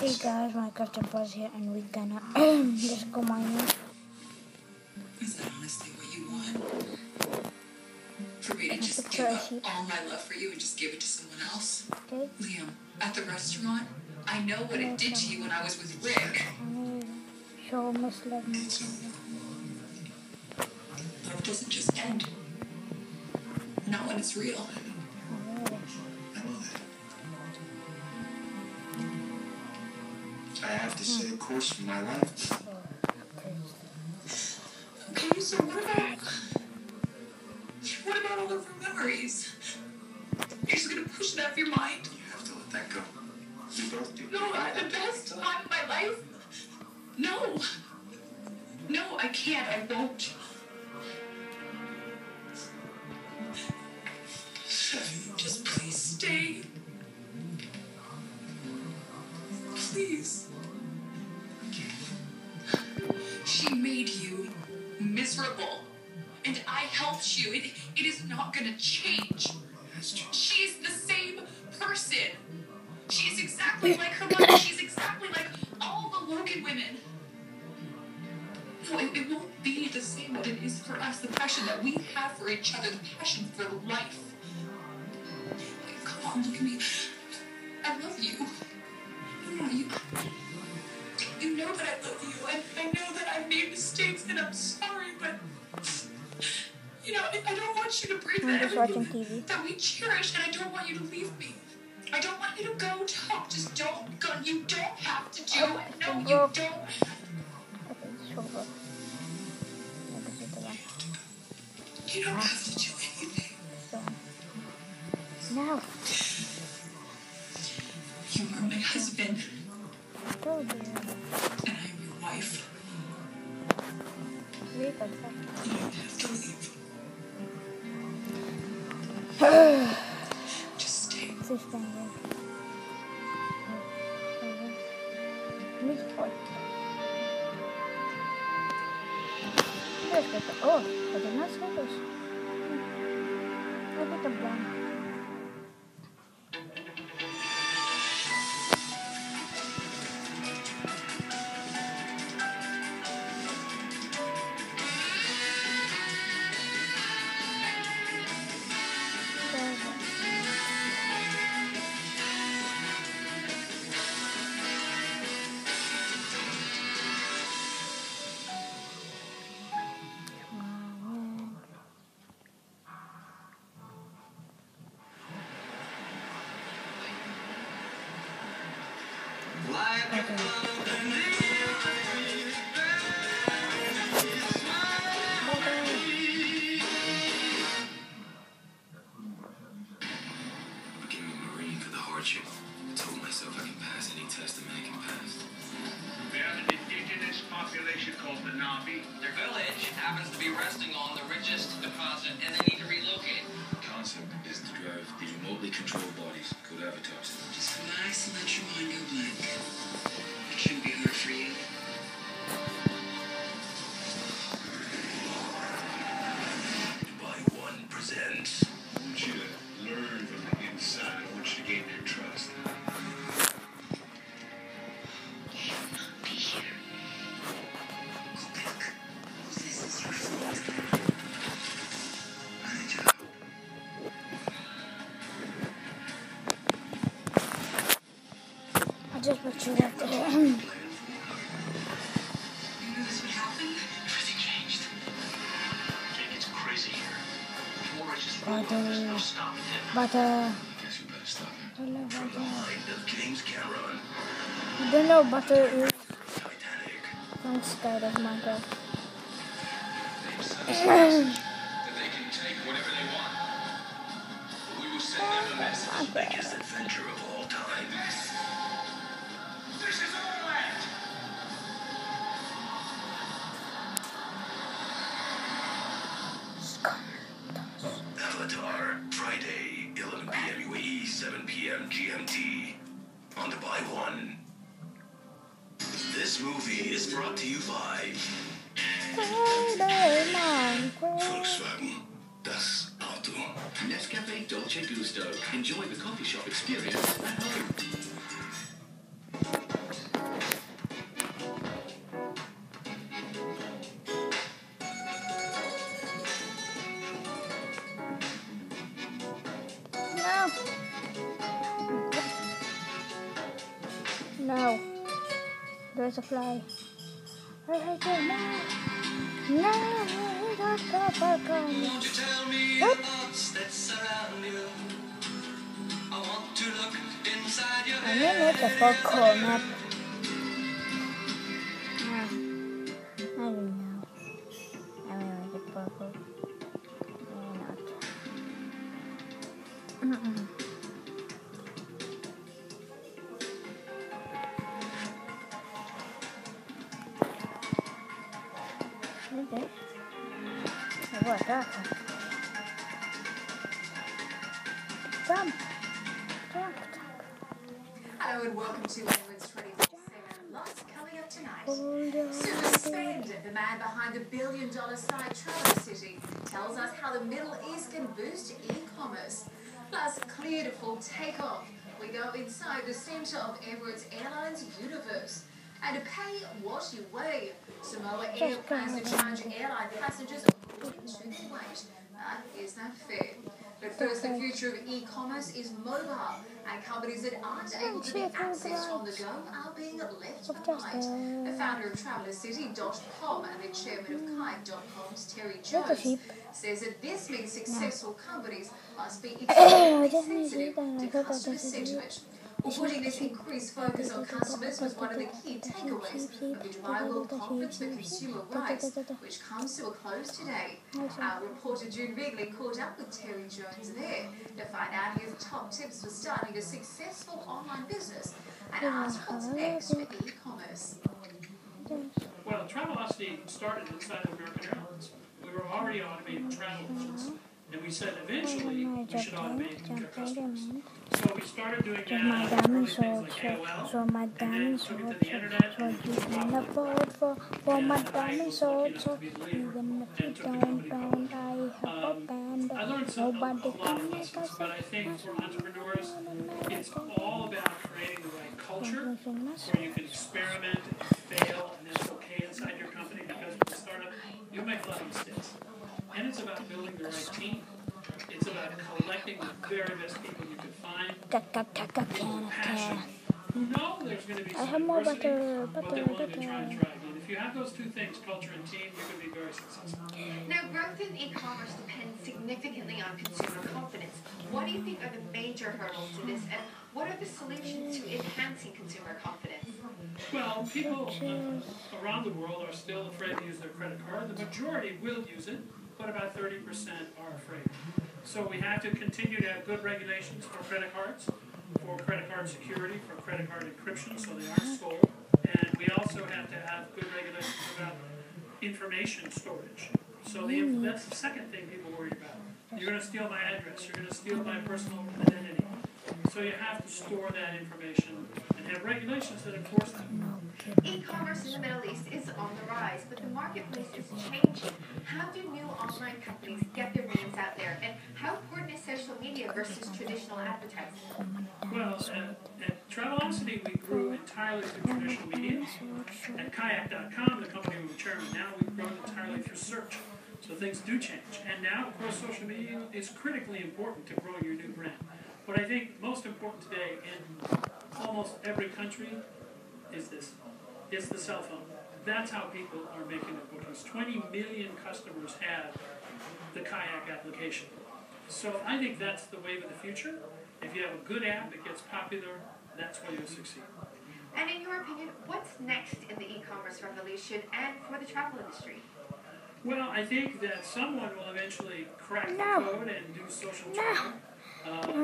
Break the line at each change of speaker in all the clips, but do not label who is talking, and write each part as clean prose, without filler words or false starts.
Hey guys, Minecraft Tempers here, and we gonna just go mining.
Is that honestly what you want? For me to just give up all my love for you and just give it to someone else?
Okay.
Liam, at the restaurant, I know what it did to you when I was with Rick.
Show Miss Love.
Love doesn't just end. Not when it's real.
I know that. I have to set a course for my life.
Okay, so what about all of our memories? You're just gonna push it out of your mind?
You have to let that go. We both do.
No, I'm the best time of my life. No. No, I can't. I won't. Just please stay. Please. She made you miserable. And I helped you. It is not gonna change. She's the same person. She's exactly like her mother. She's exactly like all the Logan women. No, it won't be the same what it is for us. The passion that we have for each other. The passion for life. Come on, look at me. I love you. No, you know that I love you. And I know that I've made mistakes and I'm sorry, but you know, I don't want you to break that everything that we cherish, and I don't want you to leave me. I don't want you to go. Just don't go. You don't have to do it. No, you don't. You don't have to do anything.
No.
You are my husband.
Told you.
And I am your wife.
Leave it.
You don't have to leave. Just stay.
Oh, I did not say this. Look at the brown.
Their village happens to be resting on the richest deposit, and they need to relocate.
The concept is to drive the remotely controlled bodies. Code avatars.
Just relax and let your mind go blank. It shouldn't be hard for you.
Dubai One presents. I want you to learn from the inside. I want you to gain their trust.
Be here. Go back. This is your fault. I need you.
I just put you right there.
You knew this would happen?
Everything changed. It gets crazy here. War is just
But,
there's no stopping him.
But,
Guess who better stop him?
I don't know,
From the mind of James Cameron.
I don't know, but is
Titanic.
I'm scared of Minecraft.
That they can take whatever they want. We will send them a message.
Biggest adventure of all time.
This is our land.
Avatar, Friday, 11 p.m. UAE, 7 p.m. GMT. On Dubai One. This movie is brought to you by Volkswagen. Das Auto.
Nescafe Dolce Gusto. Enjoy the coffee shop experience at home.
No. There's a fly. Right there, no. No, that's the falcon.
Won't you tell me the thoughts that surround you? I want to look inside your
I
head.
mean, it's a falcon map. I don't know. I mean, like it's purple. Why not? Okay. What that? Jump! Jump!
Hello and welcome to Edward's 24/7. Lots coming up tonight.
Hold on.
Super Spend, the man behind the billion-dollar site Travel City, tells us how the Middle East can boost e-commerce. Plus, clear to full takeoff. We go inside the center of Emirates Airlines universe. And pay what you weigh. Samoa Air plans to charge airline passengers according to their weight. Is that fair? But first, the future of e-commerce is mobile, and companies that aren't able to be accessed on the go are being left behind. The founder of TravelerCity.com and the chairman of Kite.com's Terry Jones says that this means successful companies must be extremely sensitive to customer sentiment. Well, putting this increased focus on customers was one of the key takeaways of the Dubai World Conference for Consumer Rights, which comes to a close today. Our reporter June Wrigley caught up with Terry Jones there to find out his top tips for starting a successful online business and asked what's next for e-commerce.
Well, Travelocity started inside of American Airlines. We were already automating travel agents, and we said eventually we should automate their customers. So we started doing that
My
on
diamond
early things
sword,
like AOL,
so my
and then
diamond
took it
sword,
to the internet,
so
and
you
we
can
dropped
afford for my
And I
diamond
was
sword,
lucky
so
enough to be the leader
even if you
and took the
don't
company
pound,
public.
I have a band.
I learned a
Nobody
lot
can
of
make
lessons,
us
but I think for entrepreneurs, it's all about creating the right culture where you can experiment and fail, and that's okay inside your company, because with a startup, you'll make a lot of mistakes. And it's about building the right team. It's about collecting the very best people you can find, people with passion, who know there's going to be
I
some
have more
adversity,
butter,
but they're willing to try and thrive. And if you have those two things, culture and team, you can be very successful.
Now, growth in e-commerce depends significantly on consumer confidence. What do you think are the major hurdles to this, and what are the solutions to enhancing consumer confidence?
Well, people around the world are still afraid to use their credit card. The majority will use it, but about 30% are afraid. So we have to continue to have good regulations for credit cards, for credit card security, for credit card encryption, so they aren't stolen. And we also have to have good regulations about information storage. So that's the second thing people worry about. You're going to steal my address. You're going to steal my personal identity. So you have to store that information and have regulations that enforce that.
E-commerce in the Middle East is on the rise, but the marketplace is changing. How do new online companies get their names out there, and how important is social media versus traditional advertising?
Well, at Travelocity, we grew entirely through traditional media. At Kayak.com, the company we were chairman now, we've grown entirely through search. So things do change. And now, of course, social media is critically important to growing your new brand. What I think most important today in almost every country is this. It's the cell phone. That's how people are making their bookings. 20 million customers have the Kayak application. So I think that's the wave of the future. If you have a good app, it gets popular, that's where you'll succeed.
And in your opinion, what's next in the e-commerce revolution and for the travel industry?
Well, I think that someone will eventually crack the code and do social travel.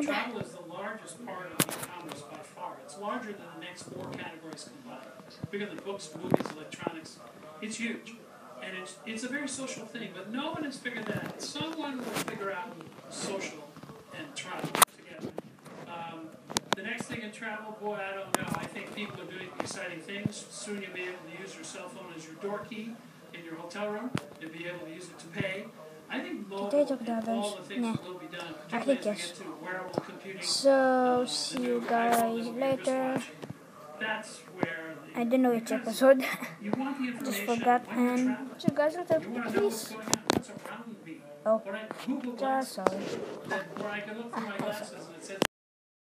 Travel is the largest part of e-commerce by far. It's larger than the next 4 categories combined. Bigger than books, movies, electronics. It's huge. And it's a very social thing, but no one has figured that out. Someone will figure out social and travel together. The next thing in travel, boy, I don't know. I think people are doing exciting things. Soon you'll be able to use your cell phone as your door key in your hotel room. You'll be able to use it to pay. I think mobile and all the things that will be done, particularly as we get to wearable computing.
So, see you guys later.
That's where
I don't know which episode.
you want the information.
Just forgot,
when you're
and
traveling.
see you guys later,
You want to know what's
please.
going on, what's around me.
Oh,
When I Google
just
glasses,
sorry.
where I can look through my glasses and it says